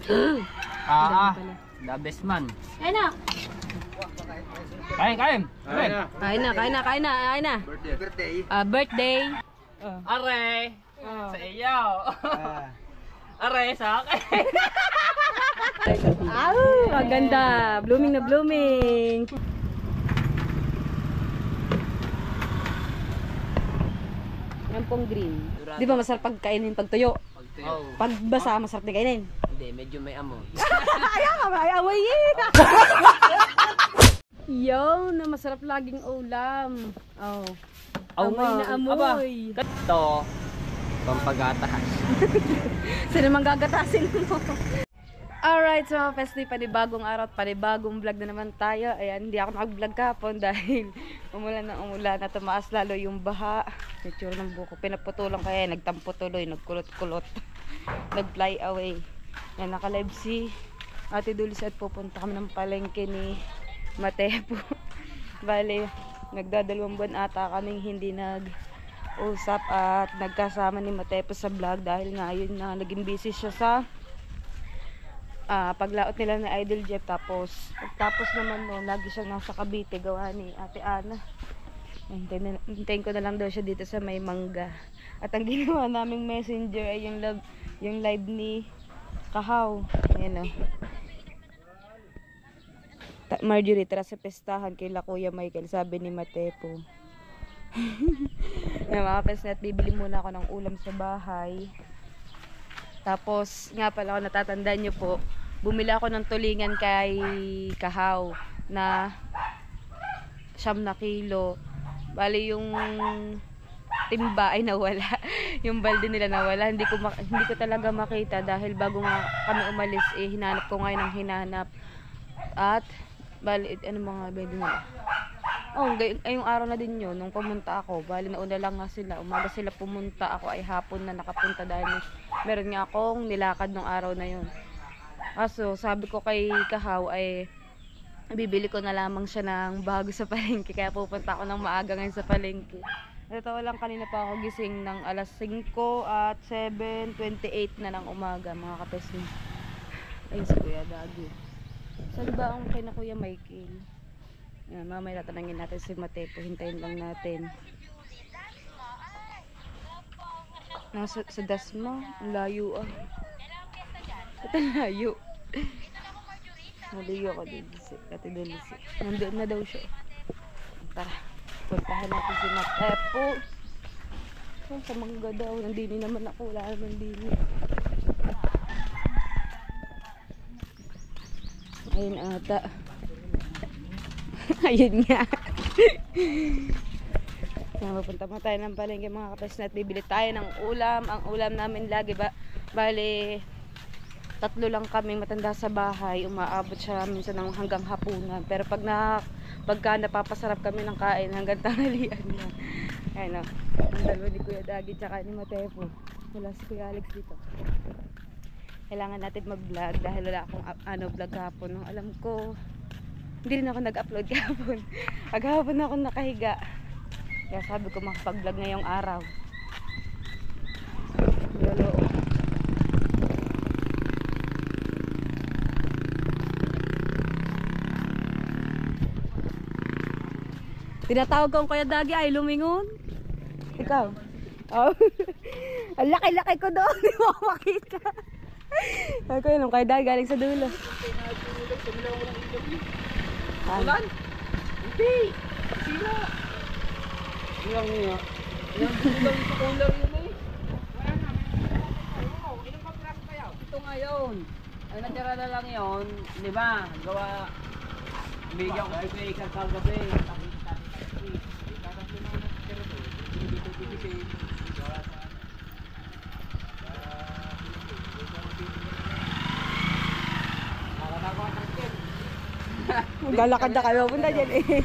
The best man. Kain na. Kain. Kain na. Birthday. Are. Sa iyo. Are sa akin. Maganda. Blooming na blooming. Yan pong green. Di ba masarap pagkainin pag tuyo? Pag basa, masarap na kainin. Hindi, medyo may amoy. Ayaw ka, may amoy yun. Yo, na masarap laging ulam. Amoy na amoy. Ito, pampagatahas. Sino mang gagatasin mo? Alright, so Festy, panibagong araw at panibagong vlog na naman tayo. Ayan, hindi ako nag-vlog kahapon dahil umulan na tumaas lalo yung baha. Nature ng buko, pinaputulang kaya nagtampo tuloy, nagkulot-kulot, nag-fly away. Yan, naka-live si Ate Dulce at pupunta kami ng palengke ni Matepo. Bale, nagdadalawang buwan ata kaming hindi nag-usap at nagkasama ni Matepo sa vlog dahil nga yun na naging busy siya sa paglaot nila na Idol Jeff. Tapos naman no, lagi siyang nasa Cavite gawa ni Ate Ana. Hintayin ko na lang daw siya dito sa may mangga. At ang ginawa naming messenger ay yung live ni Kahaw. Ayan o. Marjorie, tara sa pestahan kay Kuya Michael, sabi ni Matepo. Na mga pesnet, bibili muna ako ng ulam sa bahay. Tapos nga pala, kung natatandaan nyo po, bumili ako ng tulingan kay Kahaw na 9 kilo. Bali yung timba ay nawala. Yung balde nila nawala. Hindi ko talaga makita dahil bago nga kami umalis, hinanap ko ngayon ng hinanap. At bali, ano mga balde nila? Ngayong araw na din yun, nung pumunta ako. Bali, nauna lang nga sila. Umaga sila pumunta. Ako ay hapon na nakapunta dahil meron nga akong nilakad nung araw na yun. Kaso, sabi ko kay Kahaw ay bibili ko na lamang siya ng bago sa palengke. Kaya pupunta ako ng maaga ngayon sa palengke. Natawa lang, kanina pa ako gising ng alas 5 at 7:28 na ng umaga, mga kapesni. Ayun si Kuya Dagi. Saan ba ang kay na Kuya Michael? Yan, mamaya tatanungin natin si Matepo. Hintayin lang natin. Nasa sa Dasma, layo ah. Ito layo. Naliyo ako din si Ate Dulce. Nandun na daw siya. Tara, puntahan natin si Matepo. Sa mangga daw. Nandini naman ako. Wala naman dini. Ayun ata. Ayun nga. Mapunta mo tayo ng palengke mga kapesnet. Bibili tayo ng ulam. Ang ulam namin lagi bali 3 lang kaming matanda sa bahay. Umaabot siya minsan ng hanggang hapunan. Pero pagka napapasarap kami ng kain hanggang tanghalian na. Ayun o. Ang dalawa ni Kuya Dagi tsaka ni Matepo. Wala si Kuya Alex dito. Kailangan natin mag-vlog dahil wala akong vlog kahapon. Nung alam ko, hindi rin ako nag-upload kahapon. Maghapon ako nakahiga. Kaya sabi ko makapag-vlog ngayong araw. Lolo. Tinatawag kong Kuya Dagi ay lumingon. Ikaw? Oh. Ang laki-laki ko doon. Hindi mo makita. Ako yun, Kuya Dagi galing sa dulo. Ulan? Hindi. Sila. Ilang niya. Ilang dulang sa cooler yun eh. Ilang pagkakot kayo? Ito ngayon. Ang natira na lang yun, di ba? Gawa. Bigyan ko ay kagabi. Maglalakad na kayo. Punta dyan eh.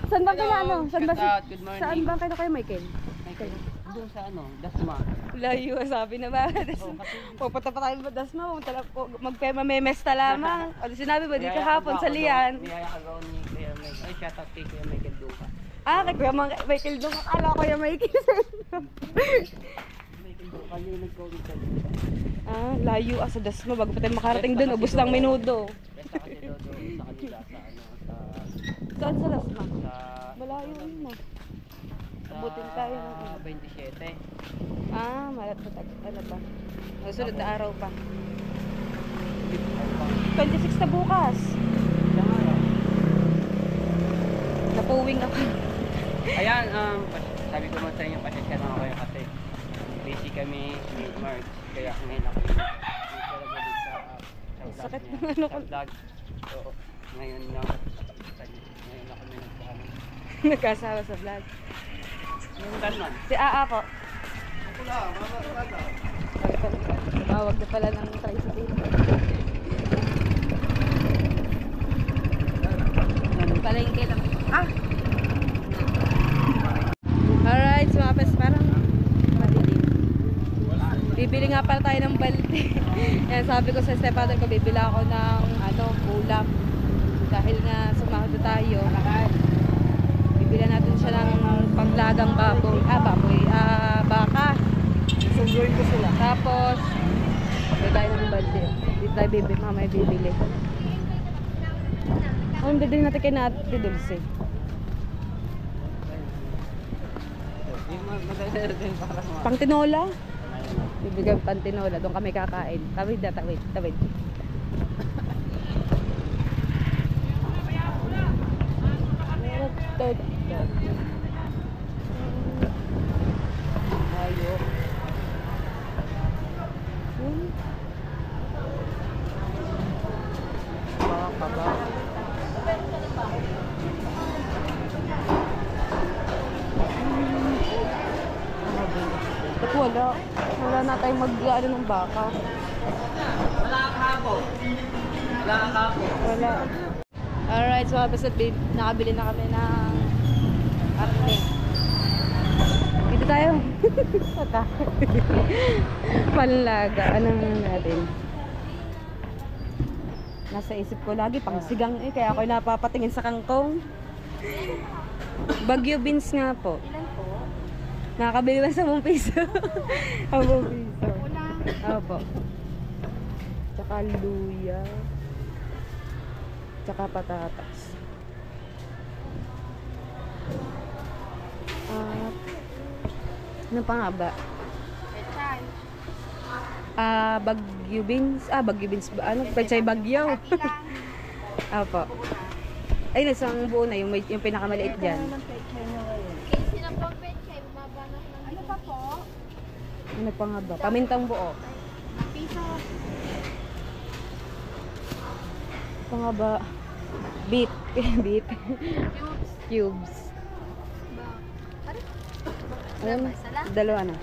Saan ba kayo ano? Saan ba kayo kayo Michael? Michael. Doon sa ano, Dasma. Layo, sabi na ba? Pupunta pa tayo ba Dasma? Magpema-memesta lamang. O sinabi ba di kahapon sa Lian? Niyaya kagawa ni Kuya Michael. Ay, shout out kay Kuya Michael Duka. Kay Kuya Michael Duka. Akala ko Kuya Michael. Kanya nag-comment sa Ah, layo sa Dasma. Bago pa tayo makarating doon, ubos lang minuto. Basta kasi doon sa kanila sa ano Saan sa Dasma? sa Malayo yun na. sa Abutin tayo ng 27. Ah, malat pa ano pa. Susunod na araw pa. 26 na bukas. Napuwing ako. Ayan, sabi ko man sa inyo, pasensya na kayo kasi busy kami mid-March. Kaya ngayon ako nagpalabalik sa vlog Sakit niya. ng ano ko. Sa vlog. So, ngayon lang. Ngayon ako may nagpaano. Nagkasama sa vlog. Saan man? Si Aa po. Ako lang, mama. Tumawag na pala ng tricycle. Palengke lang. Ah! Alright, so mga pes, parang madilim. Bibili nga pala tayo ng balde. Yan, sabi ko sa stepfather ko, bibili ako ng ulam. Dahil nga sumahod na tayo. Bibili natin siya ng panglagang baboy. Baka. Sungguin ko sila. Tapos, bibili tayo ng balde. Dito tayo mamaya bibili. Ang bibili natin kay Nati Dulce. Pang tinola. Bibigyan pang tinola. Doon kami kakain. Tawid. Ayo. Baka. Ba't wala? Wala na tayong mag-ano ng baka. Wala kang kapo. Wala. Alright, so basta nakabili na kami ng karne. Dito tayo. Panlaga. Anong natin? Nasa isip ko lagi pang sigang kaya ako napapatingin sa kangkong. Bagyo beans nga po. Ilan po? Nakakabili lang sa 10 piso. 10 piso. Opo. Tsaka luya. Tsaka patatas. At ano pa nga ba? Pechay. Bagyo beans. Bagyo beans ba? Ano? Pechay bagyo. Opo. Ay, isang buo na yung pinakamaliit dyan. Kasi na po pechay, mabanat ng... Ano pa po? Ano pa nga ba? Pamintang buo. Piso. Pa nga ba? Beet. Beet. Cubes. Cubes. Ano? Ayun, dalawa na.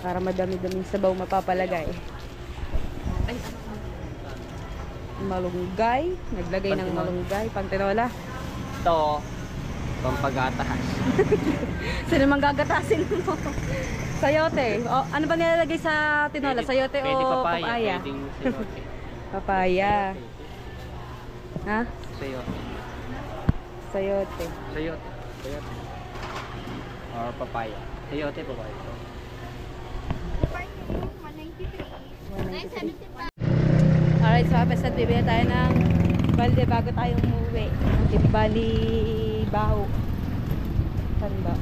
Para madami-daming sabaw mapapalagay. Ay, Malunggay. Naglagay ng malunggay. Pantinola. ito, pampagatahan. Sino mang gagatasin mo? Sayote. O, ano ba nilalagay sa tinola? Sayote Pwede o papaya. papaya? Pwedeng sayote. Papaya. Ha? Sayote. Sayote. Sayote. Or papaya. Sayote, papaya. Department 193. 975. Alright, so basta bibili tayo ng balde bago tayo umuwi. Bali baho. Saan ba?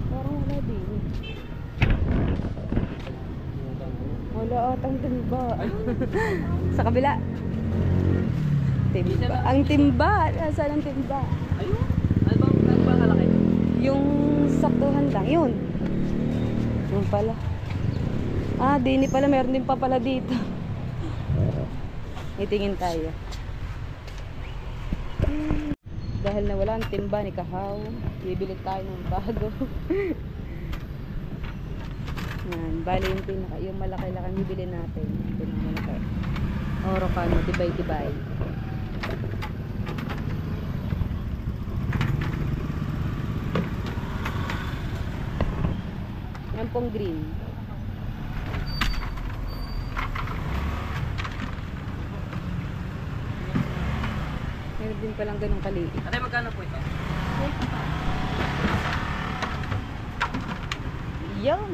Parang wala din. Wala atang timba. Sa kabila. Timba. Ang timba. Saan ang timba? Ayun. Ano bang kalaki? Yung saktuhan lang. Yun. Yun pala. Dini pala. Meron din pa pala dito. Itingin tayo. Dahil nawala ang timba ni Kahaw, bibili tayo ng bago. Yan. Bali yung malaki-laki bibili natin. Ito yung malaki. Oro kano. Tibay-tibay. Yan pong green. Meron din palang ganun kaliit. Ate, magkano po ito? Yun.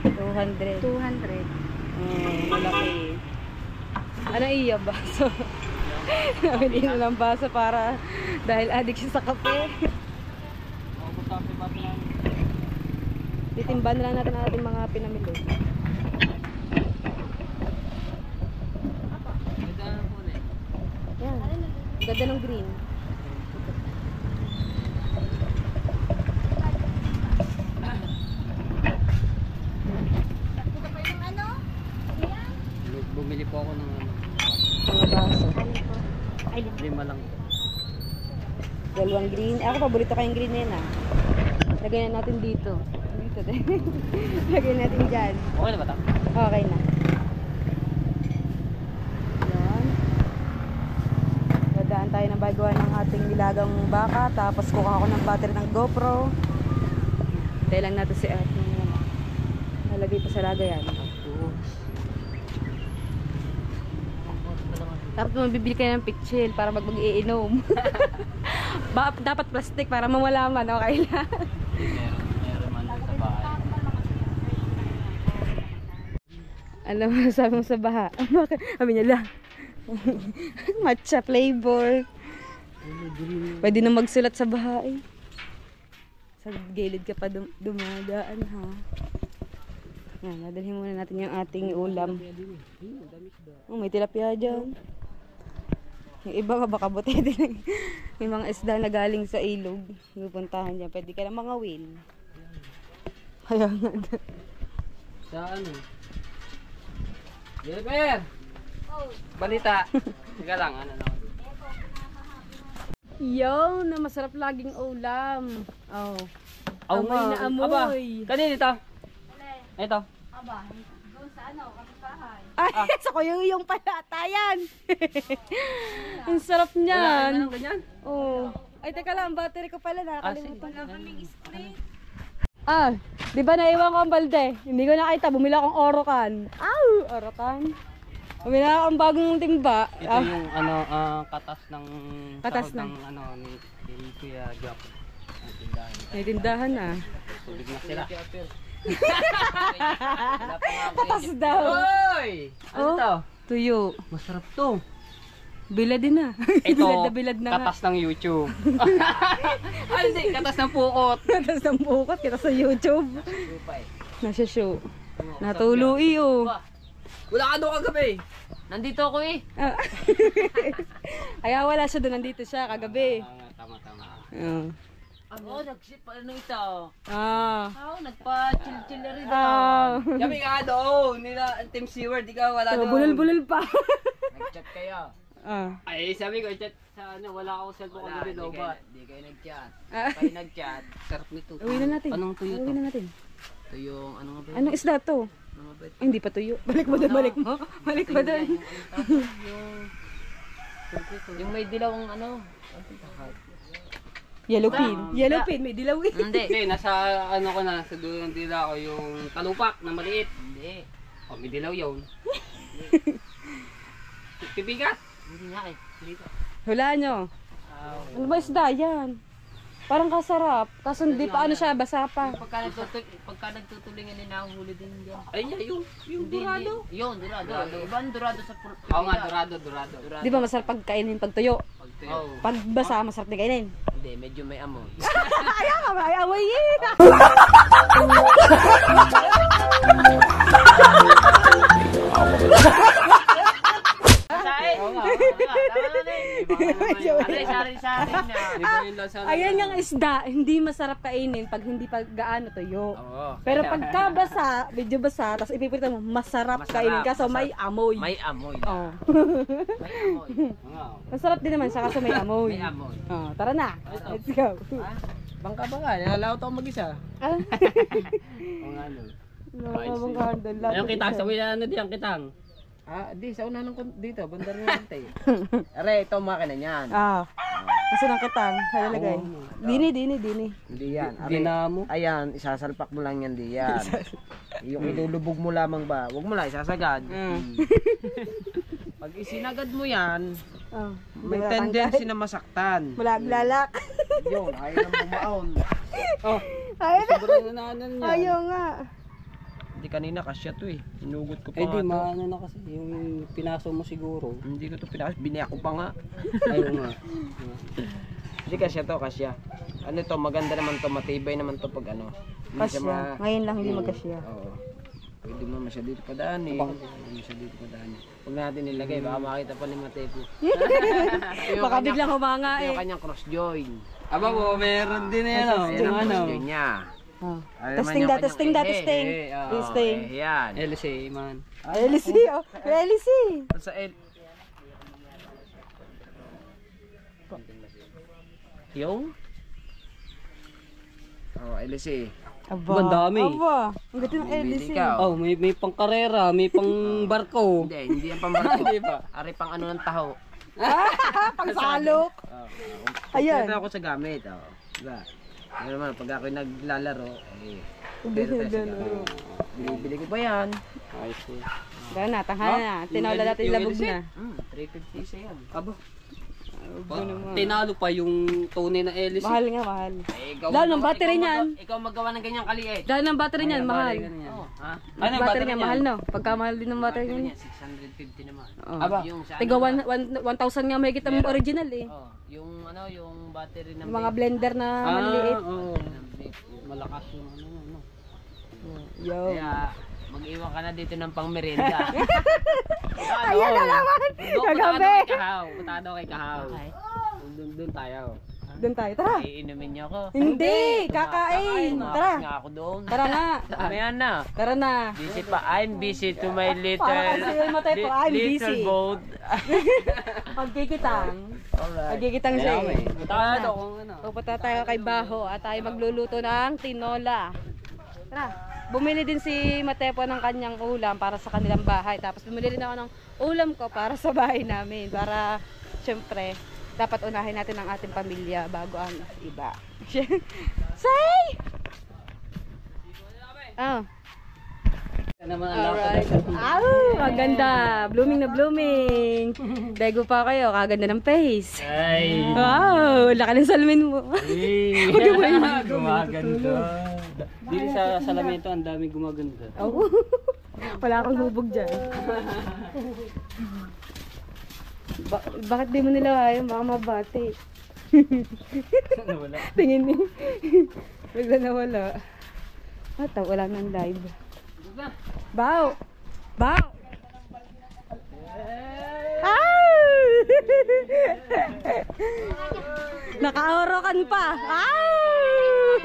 200. 200. Malaki. Ano iya baso? Nabili na ng baso para dahil addict siya sa kape. Titimban na lang natin ang ating mga pinamili. Yan. Ganda ng green. Bumili po ako ng Mga baso. lima lang. Dalawang green. Ako paborito ko yung green na yun ah. Lagay na natin dito. Dito din. Lagay natin dyan. Okay na ba ito? Okay na. Yan. Dadaan tayo ng bagawa ng ating nilagang baka. Tapos kuha ako ng battery ng GoPro. Tayo lang natin si Ate. Nalagay pa sa lagayan. Tapos mabibili kayo ng pitchil para mag-iinom. Dapat plastic para mamalaman. Okay lang. Meron man doon sa bahay. Alam mo, sabi mo sa baha. Sabi niya lang. Matcha flavor. Pwede na magsulat sa baha eh. Sa gilid ka pa dumadaan ha. Yan, nadalhin muna natin yung ating ulam. Oh, may tilapia dyan. Yung iba baka buti din. May mga isda na galing sa ilog. Pupuntahan dyan. Pwede ka na mga whale. Kaya nga. Sa ano? Jennifer! Balita! Sige lang, ano lang. Yo, na masarap laging ulam. Oh. Amoy na amoy. Aba, kanina ito? Ito. Aba, doon sa ano, kapitbahay. Ay, sa kuyuyong palatayan. Ang sarap niyan. Ganyan? Oh. Ay, teka lang, battery ko pala, nakakalimutan. Wala kaming spray. Di ba naiwan ko ang balde? Hindi ko nakita, bumili akong orokan. Orokan. Bumili ako ang bagong timba. Ito yung ano, katas ng Katas sahod ng- ng ano ni Kuya Jack. Ang tindahan. May tindahan na. Tubig na sila. Katas daw. Hoy! Ano Oh. to? Tuyo. Masarap to. Bilad din na. Ito, bilad na bilad na katas ng YouTube. Ay, hindi, katas ng pukot. Katas ng bukot, kita sa YouTube. Supay. Nasa show. Natulo iyo. Wala ka doon kagabi. Nandito ako eh. Kaya wala siya doon, nandito siya kagabi. Tama. Ako, nagsip, ano ito? Ako, nagpa-chill-chill na rin. Kami nga doon. Nila, Team Seward, ikaw wala doon. Bulol-bulol pa. Nag-chat kayo. Ah. Ay, sabi ko, chat sa ano, wala akong cellphone kagabi daw ba? Hindi kayo nag-chat. Ah. Kayo nag-chat. Sarap nito. Uwi na natin. Anong tuyo Uwi to? na natin. Ito yung, ano nga ba? Anong isda to? Ano nga ba ito? Ay, hindi pa tuyo. Balik mo doon, balik mo. Balik mo doon. Yung may dilawang ano. Yellow pin. Yellow pin, may dilawin. Hindi, nasa ano ko na, sa dulo ng dila ko yung talupak na maliit. Hindi. O, may dilaw yun. Pipigat? Hindi nga eh. Dito. Hula nyo. Ano ba isda yan? Parang kasarap. Kaso hindi pa ano siya, basa pa. Pagka nagtutulingan din huli din yan. Ay, yung dorado. Yun, dorado. Ibang dorado sa Oo nga, dorado. Di ba masarap pagkainin pag tuyo? Oh. Pag basa, masarap din kainin. Hindi, medyo may amoy. Kaya nga, may away eh. Ayan yung isda, hindi masarap kainin pag hindi pa gaano tuyo. Pero pagka basa, medyo basa, tapos ipipilitan mo, masarap kainin kaso may amoy. May amoy. Oh. May amoy. Masarap din naman siya kaso may amoy. May amoy. Oh, tara na. Let's go. Bangka, nalalaot ako mag-isa. Ah. O nga no. Nakakabangkahan doon. Ayun kitang, sabi na ano diyan kitang. Di, sa una dito, bandar ng kante. Are, ito ang makina niyan. Kasi ng katang, halalagay. Dini. Hindi yan. Are, Dinamo. ayan, isasalpak mo lang yan, di yan. Yung ilulubog mo lamang ba? Huwag mo lang, isasagad. Pag isinagad mo yan, may tendency na masaktan. Malaglalak. Yun, ayaw nang bumaon. Oh, Ay, sobrang nanaanan niya. ayaw nga. Hindi kanina kasya to eh. Hinugot ko pa Eh nga di, to. maano na kasi, yung pinaso mo siguro. Hindi ko to pinakas. Biniyak ko pa nga. Ayaw nga. Hindi kasya to, kasya. Ano to, maganda naman to, matibay naman to pag ano. Hindi siya Kasya. Ngayon lang hindi magkasya. Oo. Pwede mo masya dito padaan eh. Pwede masya dito padaan eh. Huwag natin nilagay, baka makita pa ni Matepo. Baka biglang humanga Yung eh. kanyang cross join. Aba po, meron din yan. Ayan ang cross join niya. Oh. Alam Testing naman da, testing da, yung kanyang- testing. oo, Testing. yan. LSA man. LC, oh. LC. Sa L. Yung? Oh, LC. Aba. Ang dami. Aba. Ang ganda ng Bibili LC. ka. Oh, may pang karera, may pang barko. Hindi yan pambarko. Hindi pa. Ari pang ano ng taho. Pangsalok. Ayan. Pwede ako sa gamit. Oh. Diba? Ano naman, pag ako'y naglalaro, eh, Hindi pwede tayo sa naglalaro. gamit. Bili ko pa yan. I see. Dahil na, tanghala na. Tinola natin yung labog na. 350 isa yan. Aba. Aba naman. Tinalo pa yung tunay na LSA. Mahal nga, mahal. Eh, ikaw Lalo, magawa- battery ikaw niyan. Ikaw magawa ng ganyang kaliit. Dahil ng battery niyan, mahal. Oh, ha? Ano yung Battery niya, mahal no? Pagka mahal din ng battery Battery niya. niya, 650 naman. Oh. Aba. Yung sa Tiga ano, 1,000 nga may kita ng original eh. oh, yung ano, yung battery ng Yung mga vape. blender na maliliit. Oo. Ng vape. Malakas yung ano. Yo. Kaya, mag-iwan ka na dito ng pang-merienda. Ayan na naman! Kagabi! Punta daw kay Kahaw. Doon tayo. Doon tayo, tara. Iinumin niyo ako. Hindi, kakain. Tumakas Tara. nga ako doon. Tara na. Ayan na. Tara na. Busy pa. I'm busy to my little Para kasi yung matay po, I'm little busy. boat. Pagkikitang. Alright. Pagkikitang siya eh. Punta daw kung ano. Pupunta tayo kay Baho at tayo magluluto ng tinola. Tara. Bumili din si Matepo ng kanyang ulam para sa kanilang bahay. Tapos bumili rin ako ng ulam ko para sa bahay namin. Para, syempre, dapat unahin natin ang ating pamilya bago ang iba. Say! Oh. Naman ang Alright. dapat. Ang ganda. Blooming na blooming. Bego pa kayo. Kaganda ng face. Ay. Wow. Laki ng salamin mo. Gumaganda. Dito sa salamin ito, ang daming gumaganda. Oh. Wala akong hubog dyan. Bakit di mo nila ayaw? Baka mabati. Wala. Tingin ni. Bigla nawala. Wala nang live. Bow! Bow! Naka-orokan pa. Oh!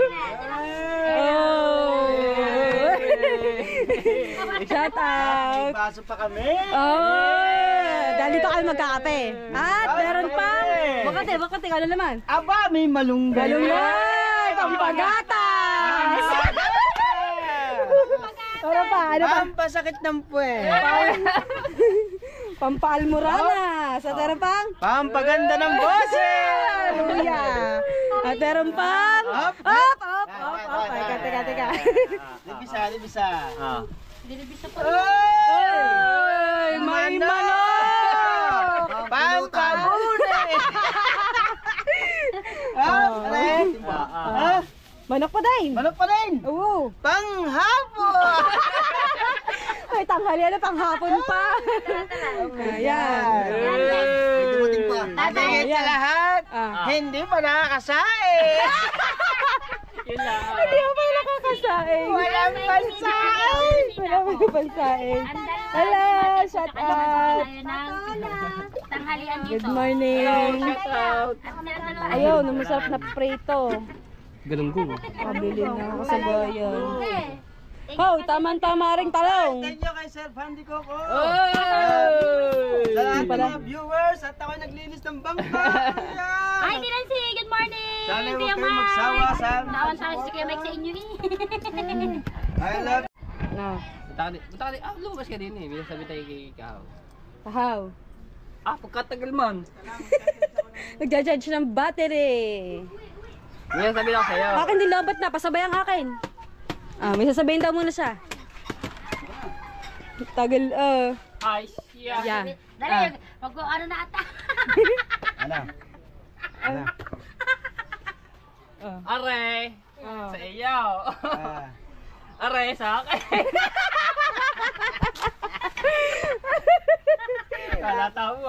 Shout out! Baso pa kami. Oh! Dahil dito kami magkakape. At meron pang Makati, ano naman? Aba, may malunggay. Malunggay! Pampagatas! Ano pa? Ano pa? Pampasakit ng puwet. Pampaalmorana. Sa meron pang? Pampaganda ng boses. Hallelujah. At meron pang? Up! Teka. Libisa. Ay! May manok! Pampabune. Manok pa din! Manok pa din. Oo! Panghapon. Ay, tanghalian na panghapon pa! Ayan! Dumating pa. Tingin sa lahat. Hindi pa nakakasain. Hindi ako pa nakakasaing! Walang pansain. Wala mo yung pansaing! Hello! Shout out! Tanghalian dito. Good morning! Ayaw, masarap na prito. Galunggong. Pabili na ako sa bayan. Oh, tama-tama ring talong. Thank you kay Sir Fandy Coco. Hindi Sa lahat ng pala. mga viewers at ako naglinis ng bangka. Ay, Nancy, good morning! Sana huwag Kuya kayong Mike. magsawa sa... Tawan tayo si Kuya Mike sa inyo eh. I love... No. Punta ka din. Lumabas ka din eh. Bila sabi tayo kay Kahaw. Tahaw. Pagkatagal man. Nagja-judge ng battery. Ngayon sabi lang sa'yo. Akin din lobat na, pasabay ang akin. May sasabihin daw muna siya. Tagal, Ay, siya. yeah. Dali, ano na ata. Ano? Are. Sa iyo. Ah. Aray, sa akin. Kalata mo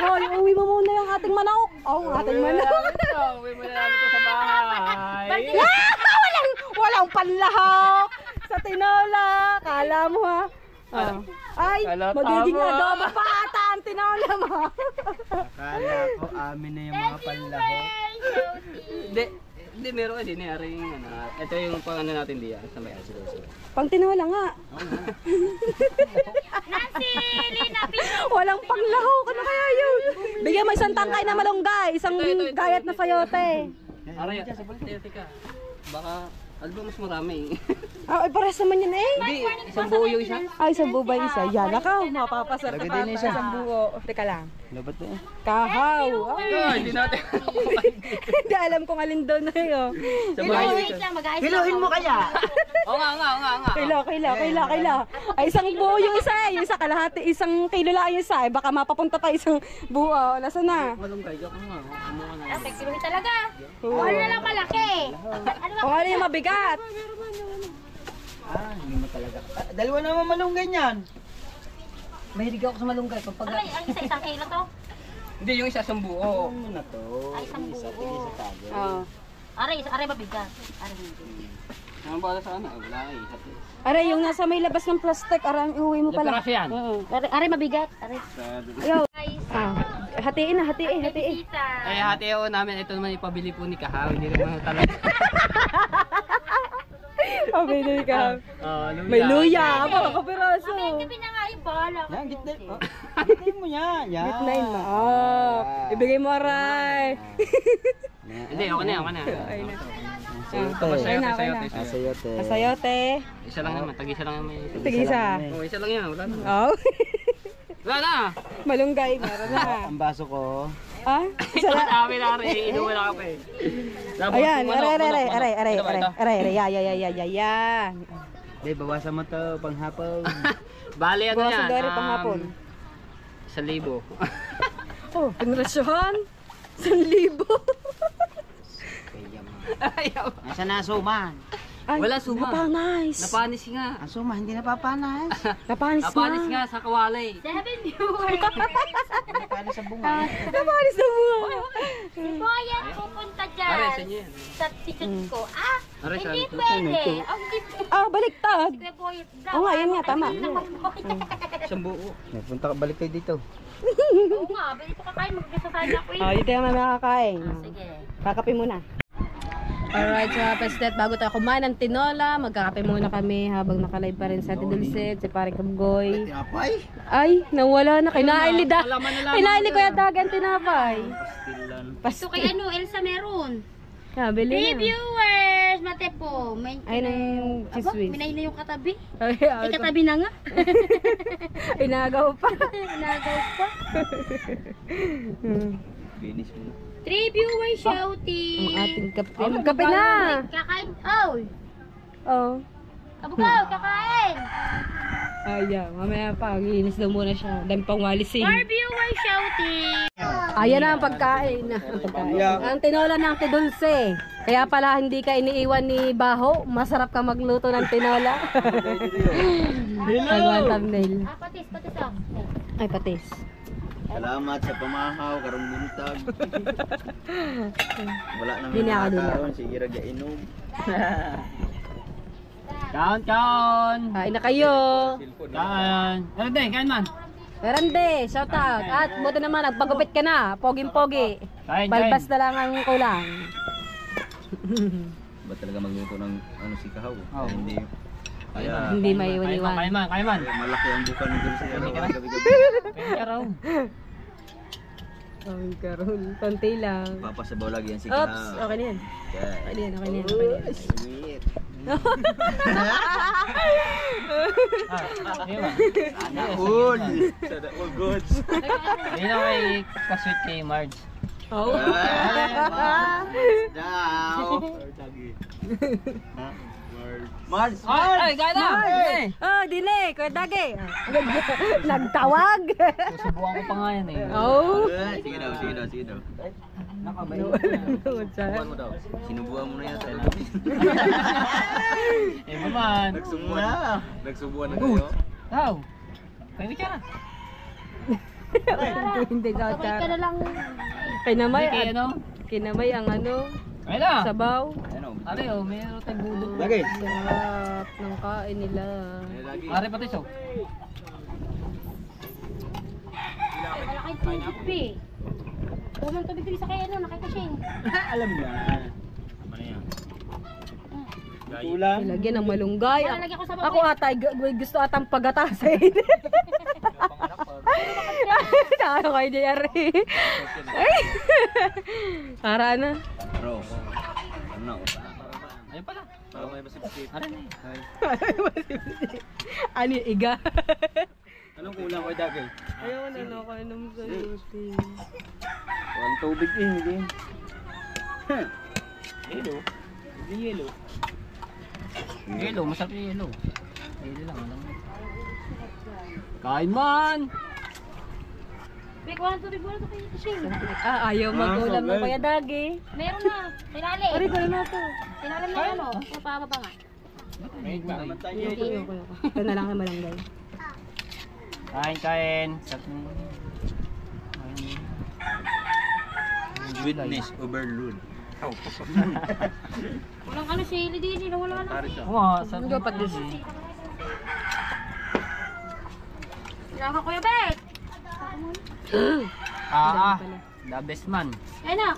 Hoy, uwi mo muna yung ating manok. Oh, ating manok. Uwi mo na namin ito sa bahay. Walang panlahok sa tinola. Kala mo ha. Oh. Ay, Kalata magiging mo, adobo pa ata ang tinola mo. Akala ko amin na yung mga panlaho. Hindi, meron ka din. Ito yung pang ano natin diyan. Sa may asin. Pang tinola nga. Nancy, Lina, Walang panglahok. Ano kaya yun? Bigyan mo isang tangkay na malunggay. Isang gayat na sayote. Aray, teka. Baka, ano ba mas marami? Ah, ay pares naman yun eh. Hindi, isang buo yung isa. Ay, isang buo ba yung isa? Yan, nakaw. Mapapasarap Lagay pa din isa. isang buo. Teka lang. Labat na eh. Kahaw. Ay, Hindi natin. hindi alam kung alin doon na yun. Sa bahay. wait lang, mag-ayos Hiluhin mo kaya? Oo nga. Kaila. Ay, isang buo yung isa eh. Yung isa kalahati, isang kilo lang yung isa eh. Baka mapapunta pa isang buo. Nasaan na? Malunggay, ako nga. Kumuha na. Ang kiluhin talaga. Ano na lang malaki? Ano ba? Kung ano yung mabigat. Ah, hindi mo talaga. Dalawa naman malunggay niyan. Mahilig ako sa malunggay. Kapag... Ano yung isa, isang kilo to? Hindi, yung isa isang buo. Ano na to? Ay, isang Isa, buo. tigil sa tago. Oh. Aray mabigat. Aray hindi. Ano ba sa ano? Wala isa. Aray, yung nasa may labas ng plastic, aray, iuwi mo pala. Peraso yan. Aray mabigat. Aray. Ayaw. Guys, Ah, hatiin na, hatiin. bisita. Ay, hati ako namin. Ito naman ipabili po ni Kahaw. Hindi naman talaga. Pabili ka. Luya. May luya, mga kapiraso. Gabi na nga yung bahala. Yan, gitna. Gitna mo yan. Yan. Gitnain mo. Oh, ibigay mo aray. Hindi, ako na. Ay na. Sayote. Sayote. Kasayote. Isa lang naman. Tag-isa lang naman. Tigisa. Oh, isa lang yan. Wala na. Oh. Wala na. Malunggay, meron na. Ang baso ko. Ah? Isa lang. Dami na rin. Inuwi na ka pa eh. Ayan, aray. Yan. Hindi, bawasan mo to panghapon. Bali, ano Bawasan yan? daw rin panghapon. 1,000. Oh, pangrasyon. 1,000. Ayaw. Nasa na suman? Ay, Wala suma. Napanis. Napanis nga. Ang suma, hindi napapanas. Napanis Napanis na. nga sa kawalay. 7 viewers. Napapanas sa bunga. Napanis na mo. Si Boyan pupunta dyan. Aray, sa inyo yan. Sa titut ko. Ah, Aray, hindi saan? pwede. Oh, hindi pwede. Ah, baliktad. Kuya Boyan. Oo nga, yun nga, tama. Isang buo. Punta ka, balik kayo dito. Oo nga, bili ko kakain. Mag-gisa tayo ako eh. Oh, dito naman makakain. Sige. Kakape muna. Alright, so Pestet, bago tayo kumain ng tinola, magkakape muna kami habang nakalive pa rin sa Didulcet, si Paring Kabgoy. Tinapay? Ay, nawala na. Kinain ni Da. Alaman na lang. Kinain ni Kuya Dagan tinapay. So kay ano, Elsa meron. Bili na. Viewers, mate po. May Ay, na yung Aba, chismis. minay na yung katabi. Ay, Ay, katabi na nga. inagaw pa. Nagaw pa. Finish mo. 3 viewers shouting. Ang ating kape. Magkape na. Kakain. Oh, Oh. kabugaw, kakain. Ay, mamaya pa. Inis daw muna siya. Dami pang walisin. 4 viewers shouting. Ayan na ang pagkain. Ang pagkain. Ang tinola ng tidulce. Kaya pala hindi ka iniiwan ni Baho. Masarap ka magluto ng tinola. Hello! Thumbnail. Ah, patis ah. Ay, patis. Salamat sa pamahaw, karong buntag. Wala nang Di na ako dun. karon, sige ra inom. Kaon. Kain na kayo. Kaon. Ano din, kain man. Merande, shout out. At buti naman, nagpagupit ka na. Poging-pogi. Kain. Balbas na lang ang kulang. Ba talaga magluto ng ano si Kahaw? Oo. Hindi. Kaya Hindi may iwan-iwan. Kain man. malaki ang buka ng dulce gabi-gabi. Pwede ka raw. Ang karoon. Konti lang. Papasabaw lagi yan si Oops, Kahaw. okay na yan. Yeah. Okay na yan, okay na yan. Okay na yan. Sweet. Sana all. Sana all goods. Hindi na kay kasweet kay Marge. Oh. Daw. Marge. Mars! Ay, gaya na! Oh, dili, Kuya Dagi. Nagtawag. Susubukan ko pa nga yan eh. Oh. Sige daw. Nakabay. Subukan mo daw. Sinubukan mo na yata. Eh, naman. Nagsubukan na kayo. How? Kayo ka na. Hindi daw Sabay ka na lang. Kinamay, Hindi, ano? kinamay ang ano, Ay na! sabaw. Are, oh, mayroon tayong budok. Lagay. Sarap ng kain nila. Are, pati so. Malaki tubig pa eh. Huwag tubig din sa kaya ano, nakita siya eh. Alam niya. Ulam. Nilagyan ng malunggay. Lalagyan ko sa Ako ata, gusto atang pagatasin. Ano kayo JR? Para na. Bro. Ano? Ayun pala. Para may basip-sip. Are na eh. Ano yung iga? Anong kulang ko dagay? Ayaw na nakainom sa yuti. Ang tubig eh, hindi. Yellow, masarap yung yellow. Yellow lang, alam mo. Kain man! Big, walang tubig kayo siya. Ayaw mag-ulam ng Kuya Dagi. Meron na. Tinali. Ari ko na to. Tinali na ano. Pumapaba nga. Ito na lang ang malunggay. Kain. Sarap mo. Witness overload. Walang ano si Lidini na wala na. Oo, sarap Hindi dapat din. Kailangan ka Kuya Bet. The best man. Ayun na.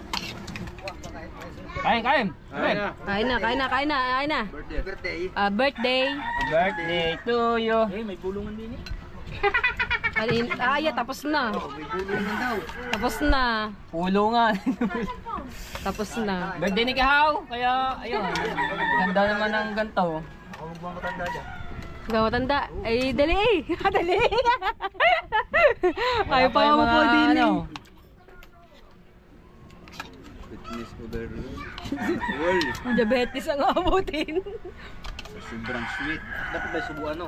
Kain! Kain na. Birthday. Birthday. Birthday to you. May bulungan din eh. Tapos na. May bulungan daw. Tapos na. Pulungan. Tapos na. Birthday ni Kahaw. Kaya, ayun. Ganda naman ng ganto. Gawa tanda. Ay, dali eh. Dali. Ayaw pa yung mo po mga, din eh. ano, Witness overload. Well, Diabetes ang abutin. sobrang sweet. Dapat may subo ano?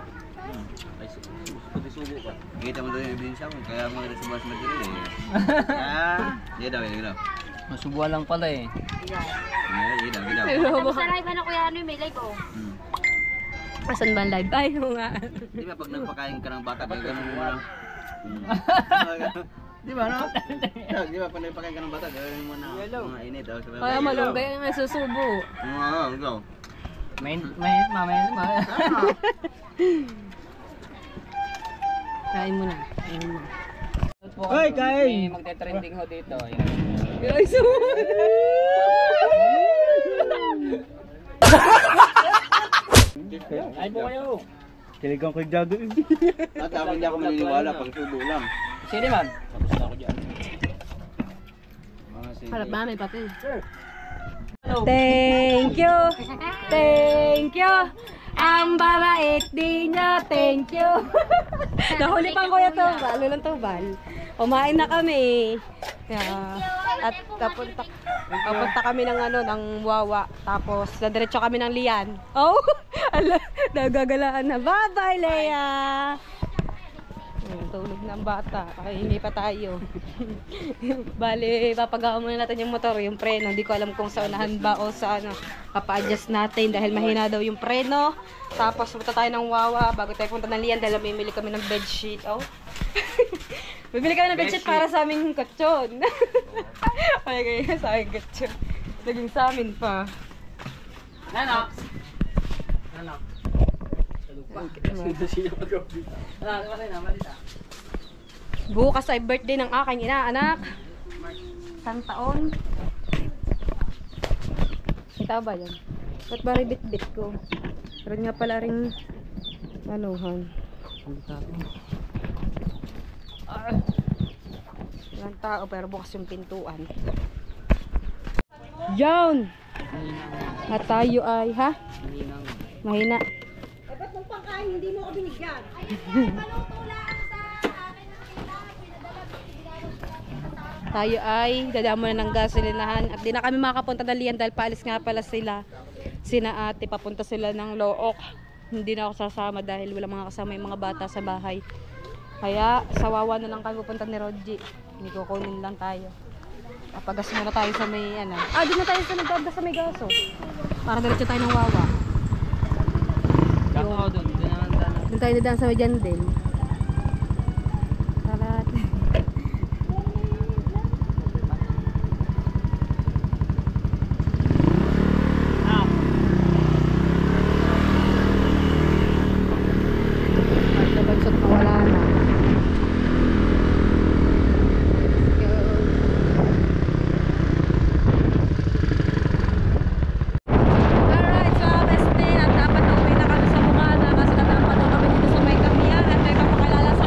May subo ka. Kita mo daw yung ebidensya ko. Kaya mo rin subo sa material eh. Hindi daw. masubuan lang pala eh. Hindi daw. Tapos na live na Kuya ano may live oh. Asan ba ang live? Ay, nga. Di ba pag nagpakain ka ng bata, kaya ganun mo lang. Di ba no? Di ba pag nagpakain ka ng bata, gawin mo na mga init. Kaya malunggay ang nasusubo. Ikaw. Mamaya naman. Kain mo na. Hoy, kain! Magte-trending ho dito. Ay, Ay po kayo! Kiligang ko yung jago. At ako hindi ako maniniwala pag subo lang. Sino man? Tapos na ako dyan. harap ba? May papel. Thank you! Thank you! Ang babait din niya, thank you! Nahuli pang Kuya Tobal, lulang Tobal. Kumain na kami. At papunta kami ng ano, ng Wawa. Tapos, nadiretso kami ng Lian. Oh! Ala, nagagalaan na. Bye-bye, Leia! Tulog na ang bata. Ay, hindi pa tayo. Bale, papagawa muna natin yung motor, yung preno. Hindi ko alam kung sa unahan ba o sa ano. Papa-adjust natin dahil mahina daw yung preno. Tapos, punta tayo ng Wawa bago tayo punta ng Lian dahil mamimili kami ng bedsheet. Oh. Bibili kami ng bedsheet para sa aming kutsyon. Ay, kaya sa aming kutsyon. Naging sa amin pa. Nano? Bukas ay birthday ng aking inaanak. Isang taon. Kita ba yan? Ba't ba rin bit-bit ko? Pero nga pala rin anuhan. Ilang tao pero bukas yung pintuan. Yan! At tayo ay, ha? Mahina. Ba't mong pangkain hindi mo ako binigyan? Tayo ay dadamo na ng gasolinahan at di na kami makapunta ng Lian dahil paalis nga pala sila. sina ate, papunta sila ng Look. Hindi na ako sasama dahil wala mga kasama yung mga bata sa bahay. Kaya sawawa na lang kami pupunta ni Rodji. Hindi kukunin lang tayo. Papagas muna tayo sa may ano. Doon na tayo sa nagdagas sa may gaso. Para diretso tayo ng Wawa. Gato ako doon. Doon naman daan. Doon tayo dadaan sa may Jandel. Tarat. Bagsot na wala na. Alright, so best day at dapat na uwi na kami sa Bukana kasi natapan na kami dito sa may Kamiyan at may papakilala sa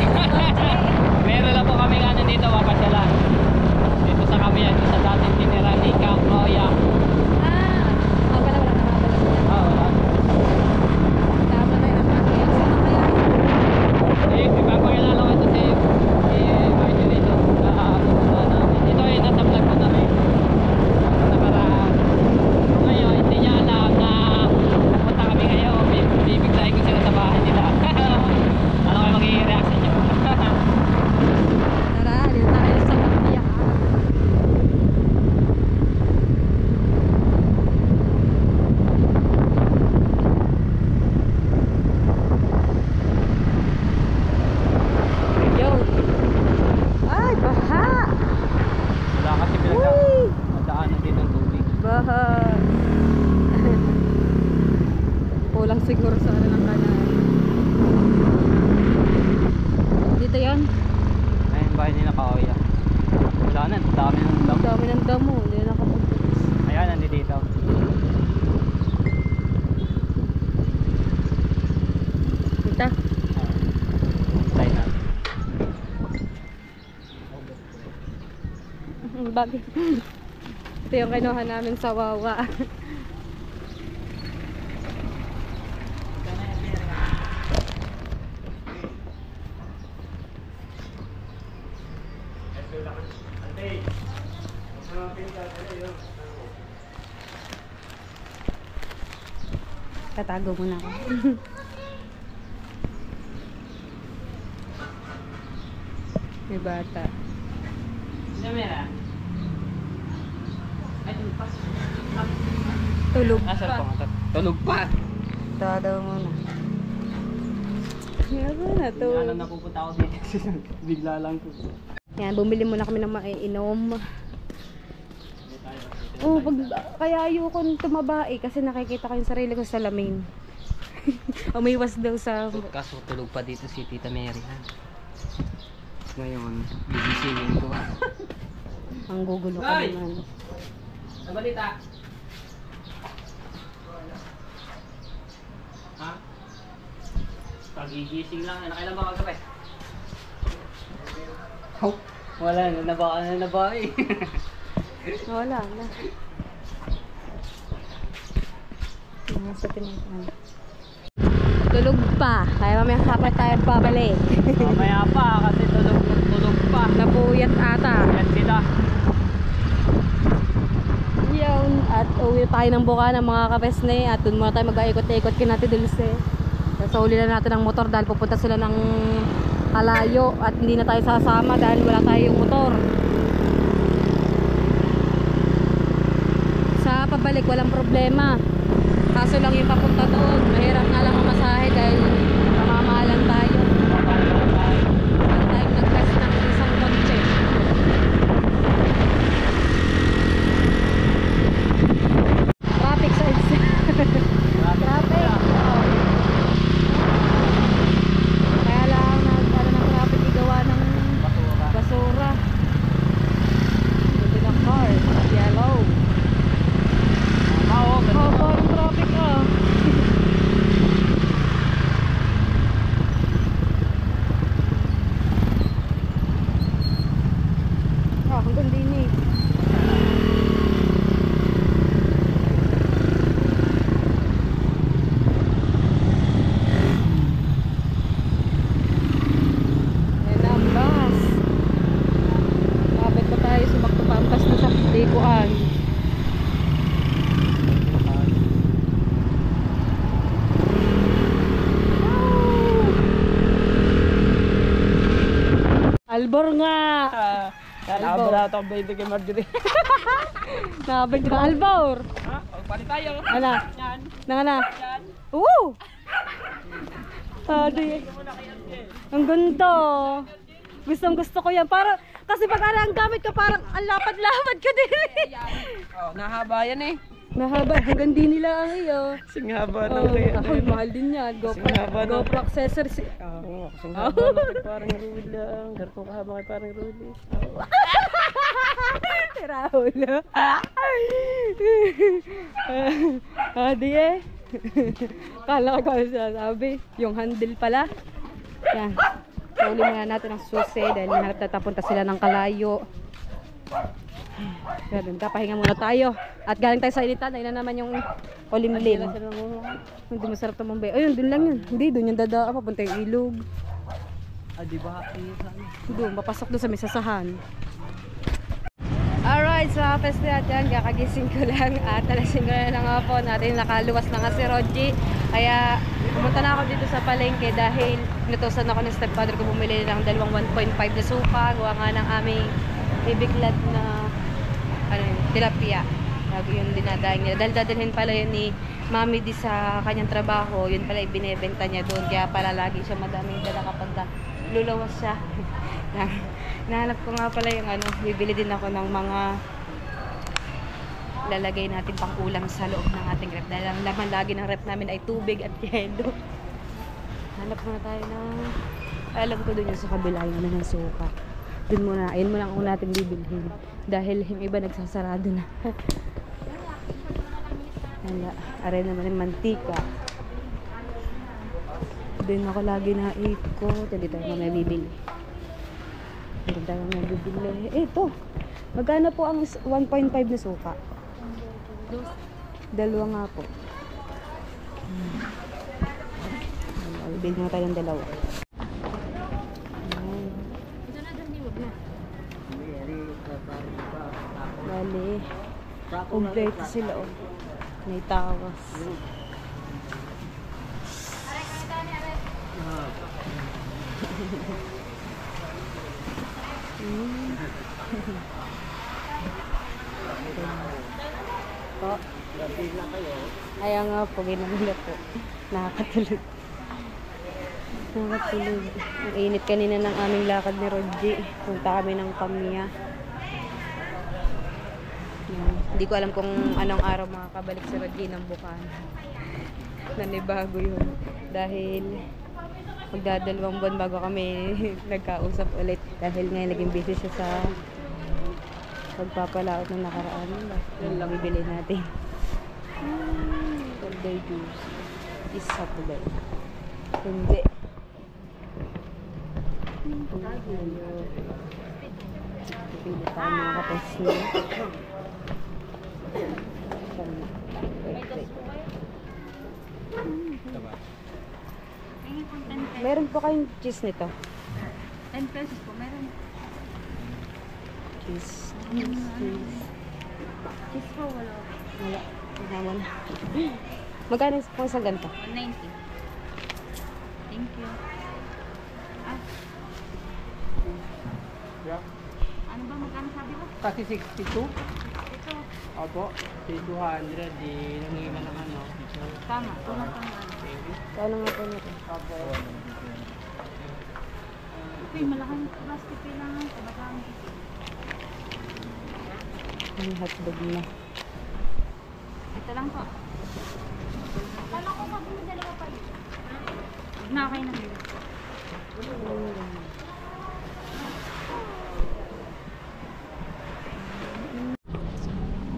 Meron lang po kami ano dito, papasya dito sa Kamiyan, sa dating tinira ni Camp Roya. Wala na Wala. tama na yung Kamiyan sa kaya Ipapakilala ko ito si Marjorie dito sa namin. Ito ay nasa vlog ko na rin. Nakaraan. Ngayon, hindi niya alam na napunta kami ngayon. Bibiglayin ko sila sa bahay nila. Ano kayo magiging reaction niyo? tara, dito tayo sa Kamiyan. Yo! Ay, baha! Wala kasi pinagdaanan dito ng tubig. Baha! Kulang siguro sa ano ng kanan. Dito yan. Ayun, bahay nila Kaoya. Wala na, dami ng Ang dam. dami ng damo. Hindi na nakapunta. Ayan, nandito dito. Kita. Tayo na. Ang bagay. Ito yung kinuha namin sa Wawa. Tatago muna ako. May bata. Camera. Ay, tulog pa. Tulog Asal pa. pa nga. Tulog pa. Tatago muna. Ano na to? Ano napupunta ako dito. Bigla lang po. Yan, bumili muna kami ng maiinom. Kaya ayoko tumaba kasi nakikita ko yung sarili ko sa salamin. Umiwas daw sa... Kaso tulog pa dito si Tita Mary. Ngayon, bibisingin ko. Ang gugulo ka Ay! naman. Ang balita. Ha? Pagigising lang. Nakailan ba kagabi? Oh, wala na. Naba eh. Wala na. Nasa tinitan. Tulog pa. Kaya mamaya kapag tayo babalik. Mamaya pa kasi tulog pa. Napuyat ata. Yan sila. Yun. At uwi tayo ng Bukana mga kapesne. At dun muna tayo mag-aikot-ikot kinati Dulce. Sa uli na natin ang motor dahil pupunta sila ng Kalayo. At hindi na tayo sasama dahil wala tayong motor. Sa pabalik walang problema. Kaso lang yung papunta doon, mahirap nga lang ang masahe dahil mamamahalan tayo. Wala tayong nag-test ng isang kotse. Traffic signs. Traffic. Kaya lang ano ng traffic igawa ng basura. Ito na car, yellow. Oh, parang traffic ah. Albor nga. Nakabala ito ang 20 kay Marjorie. Nabig ka albor. Ha? Pagpalit tayo. Ano? Yan. Nangana. Yan. Woo! Adi. Ang ganda. Gustong gusto ko yan. Para, kasi pag ang gamit ko parang ang lapad-lapad ka din. Oh, nahaba yan eh. Mahaba. Hanggang di nila ang iyo. Kasing haba Oh, ako, mahal din yan. GoPro accessories. Oo, kasing haba na kay parang Rudy lang. Garto kahaba kay parang Rudy. Raulo. Adi eh. Kala ko sabi. Yung handle pala. Yan. Sauli muna natin ang susi dahil nahanap na tapunta sila ng kalayo. Ganun, pahinga muna tayo. At galing tayo sa initan, ayun na naman yung kulimlim. Hindi masarap tumambay. Ayun, dun lang yun. Hindi, dun yung dadaan, papunta yung ilog. Di ba? Doon, mapasok doon sa misasahan. Alright, so fest na yan, kakagising ko lang at alasing ko na lang nga po natin, nakaluwas na nga si Rodji. Kaya pumunta na ako dito sa palengke dahil inutosan ako ng stepfather ko bumili ng 1.5 na suka, gawa nga ng aming bibiglad na tilapia. Lagi yung dinadaing nila. Dahil dadalhin pala yun ni Mami di sa kanyang trabaho, yun pala ibinebenta niya doon. Kaya pala lagi siya madaming dala kapag lulawas siya. Nahanap ko nga pala yung bibili din ako ng mga lalagay natin pang ulam sa loob ng ating rep. Dahil ang laman lagi ng rep namin ay tubig at yelo. Hanap muna tayo ng, alam ko doon yung sa kabila yung ng suka. Doon muna, ayun muna ang natin bibilhin. Dahil yung iba nagsasarado na. Wala, aray naman yung mantika. Doon ako lagi na ikot. Hindi tayo may bibili. Hindi tayo may bibili. Ito, magkano po ang 1.5 na suka? Dalawa nga po. Bibili nga tayo ng dalawa. Bali, kompleto sila oh. May tawas. Po. Ayaw nga po, ginamila po. Nakakatulog. Nakakatulog. Ang init kanina ng aming lakad ni Rodji. Punta kami ng Pamya. Hindi ko alam kung anong araw makakabalik si Rodji ng Bukana. Nanibago yun. Dahil magdadalawang buwan bago kami nagkausap ulit. Dahil ngayon naging busy siya sa pagpapalaot ng nakaraan. Yun lang bibili natin. Saturday juice. Is Saturday. Hindi. Pipili tayo mga kapes niya. Meron po kayong cheese nito? 10 pesos po, meron. Cheese. Cheese po, wala. Wala. Wala. Magkano po isang ganito? 190. Thank you. Ano ba, magkano sabi ko? Kasi 62? Ito. Opo. 200. Di nangiman ng ano. Tama, tunang tama. Kano nga po nito? Opo. Uy, malaking plastic kailangan. Kabakang. Ang hotdog na. Ito lang po. Kala ko sabi mo dalawa pa. Na kayo na nila.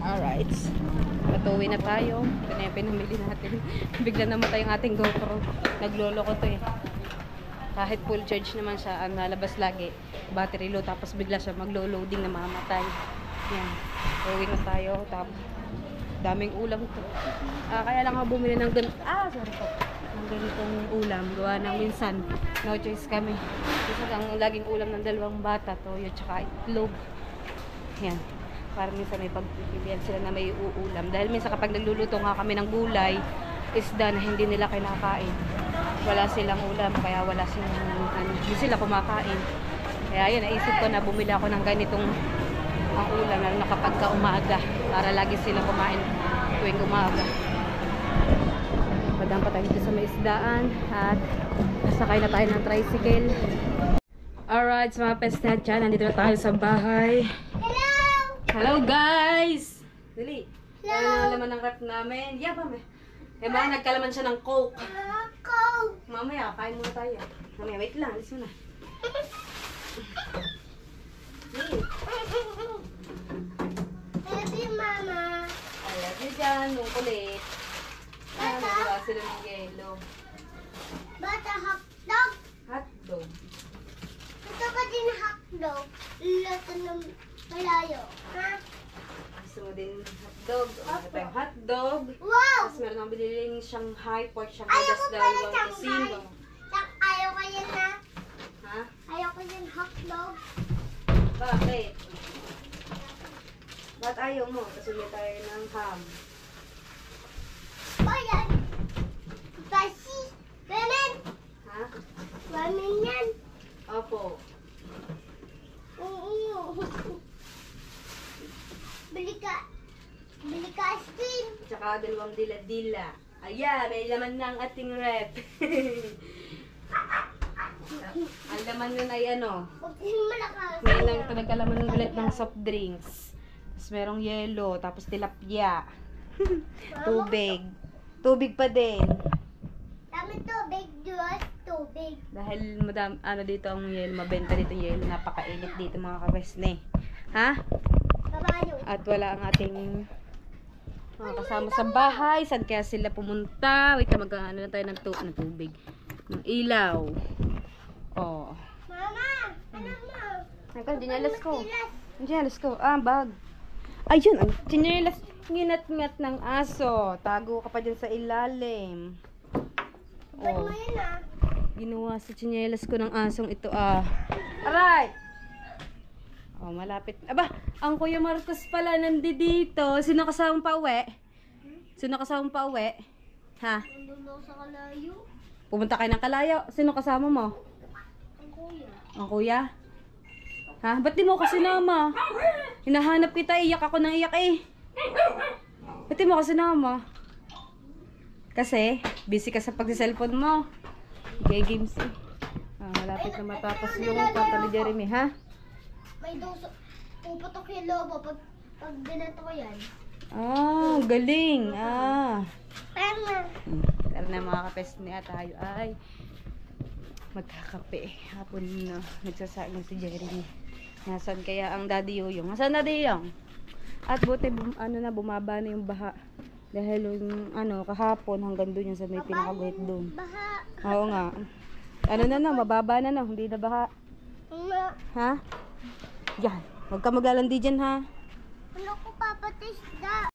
Alright. Patuwi na tayo. Ito na yung pinamili natin. Bigla namatay yung ating GoPro. Naglolo ko to eh. Kahit full charge naman siya, ang nalabas lagi. Battery low. Tapos bigla siya maglo-loading na mamatay. Yan. Uwi na tayo. Tapos daming ulam to. Kaya lang ako bumili ng sorry po. Ng ganitong ulam. Gawa ng minsan. No choice kami. Kasi ang laging ulam ng dalawang bata. Toyo tsaka itlog. Yan. Para minsan may pagpipilian sila na may uulam. Dahil minsan kapag nagluluto nga kami ng gulay, isda na hindi nila kinakain. Wala silang ulam, kaya wala silang, hindi sila kumakain. Kaya yun, naisip ko na bumili ako ng ganitong ang ulam na kapag umaga para lagi sila kumain tuwing umaga. Padaan pa tayo dito sa may isdaan at nasakay na tayo ng tricycle. Alright, sa mga pested dyan, nandito na tayo sa bahay. Hello! Hello guys! Dali. Hello! Ano ang laman ng rep namin? Yeah, mami. Eh ba, nagkalaman siya ng Coke. Coke! Mamaya, kain muna tayo. Mamaya, wait lang. Alis mo na. I love you, Mama. I love you dyan, nung kulit. Nagawa sila ng yelo. Bata, hotdog. Hotdog. Gusto ko din hotdog. Luto ng malayo. Ha? Gusto mo din hotdog? Ano tayong hotdog? Wow! Tapos meron akong biniling Shanghai pork Ayaw Shanghai ko dahil pala walang Shanghai. casino. Ayaw ko yan na. Ha? Ayaw ko yan hotdog. Bakit? Ba't ayaw mo? Kasi may tayo ng ham. Bayan. Basi. Ramen. Ha? Ramen yan. Opo. Oo. Bili ka ice cream. Tsaka dalawang dila-dila. Ayan, may laman ng ating rep. Ang laman nun ay ano? Huwag yung malakas. May lang pinagkalaman ulit ng soft drinks. Tapos merong yelo, tapos tilapia. Tubig. Tubig pa din. Dami tubig. Duwas tubig. Dahil madam, ano dito ang yelo, mabenta dito yung yelo. Napakainit dito mga kabesne. Ha? Babayo. At wala ang ating mga kasama sa bahay. Saan kaya sila pumunta? Wait na mag-ano na tayo ng tubig. Ng ilaw. Oh. Mama! Ano mo? Ay, dinelas ko. Dinelas ko. Ah, bag. Ayun, ang dinelas. Nginat-ngat ng aso. Tago ka pa dyan sa ilalim. Ba't Oh. mo yun ah? Ginawa sa tsinelas ko ng asong ito ah. Alright! Oh, malapit. Aba, ang Kuya Marcos pala nandito. Sino kasamang pauwi? Sino kasamang pauwi? Ha? Nandun ako sa kalayo. Pumunta kayo ng Kalayo. Sino kasama mo? Ang kuya. Ang kuya? Ha? Ba't di mo kasi nama? Hinahanap kita, iyak ako ng iyak eh. Ba't di mo kasi nama? Kasi, busy ka sa pag-cellphone mo. Okay, games eh. Ah, malapit na matapos yung kwarto ni Jeremy, ha? May doso. Puputok yung lobo pag ginato ko yan. Ah, galing. Ah. Tama. Tara na mga kapes niya, tayo ay magkakape. Hapon na nagsasaing si Jeremy. Nasaan kaya ang Daddy Yoyong? Nasaan Daddy Yoyong? At buti bumaba na yung baha. Dahil yung kahapon hanggang doon yung sa may pinakaguhit doon. Baha. Oo nga. Ano na, mababa na, hindi na baha. Ma. Ha? Yan. Huwag ka mag-alandi dyan ha. Ano ko papatis da?